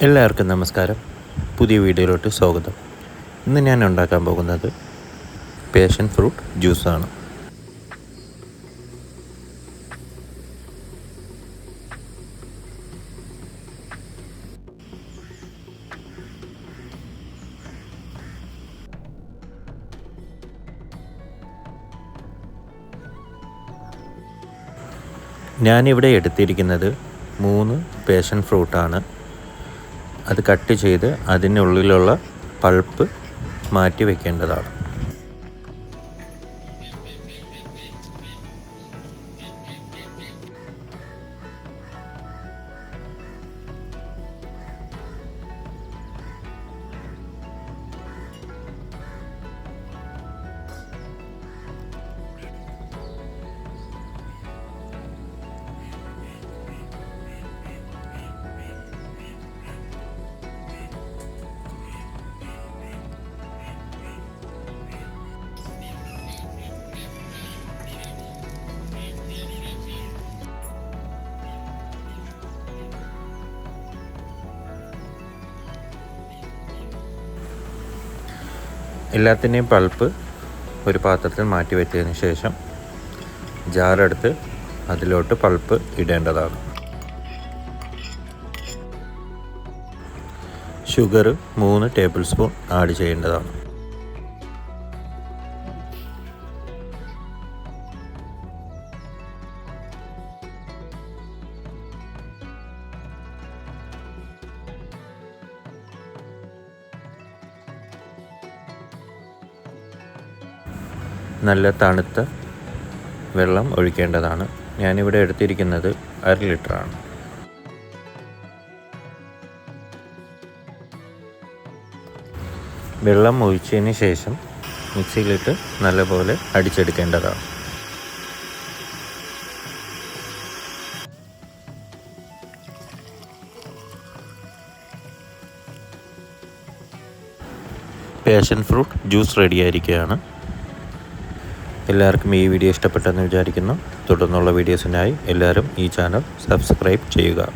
എല്ലാവർക്കും നമസ്കാരം. പുതിയ വീഡിയോയിലോട്ട് സ്വാഗതം. ഇന്ന് ഞാൻ ഉണ്ടാക്കാൻ പോകുന്നത് പാഷൻ ഫ്രൂട്ട് ജ്യൂസാണ്. ഞാനിവിടെ എടുത്തിരിക്കുന്നത് 3 പാഷൻ ഫ്രൂട്ടാണ്. അത് കട്ട് ചെയ്ത് അതിനുള്ളിലുള്ള പൾപ്പ് മാറ്റി വയ്ക്കേണ്ടതാണ്. എല്ലാത്തിൻ്റെയും പൾപ്പ് ഒരു പാത്രത്തിൽ മാറ്റി വെച്ചതിന് ശേഷം ജാറെടുത്ത് അതിലോട്ട് പൾപ്പ് ഇടേണ്ടതാണ്. ഷുഗർ 3 ടേബിൾ സ്പൂൺ ആഡ് ചെയ്യേണ്ടതാണ്. നല്ല തണുത്ത വെള്ളം ഒഴിക്കേണ്ടതാണ്. ഞാനിവിടെ എടുത്തിരിക്കുന്നത് 1/2 ലിറ്ററാണ്. വെള്ളം ഒഴിച്ചതിന് ശേഷം മിക്സിയിലിട്ട് നല്ലപോലെ അടിച്ചെടുക്കേണ്ടതാണ്. പാഷൻ ഫ്രൂട്ട് ജ്യൂസ് റെഡിയായിരിക്കുകയാണ്. എല്ലാവർക്കും ഈ വീഡിയോ ഇഷ്ടപ്പെട്ടെന്ന് വിചാരിക്കുന്നു. തുടർന്നുള്ള വീഡിയോസിനായി എല്ലാവരും ഈ ചാനൽ സബ്സ്ക്രൈബ് ചെയ്യുക.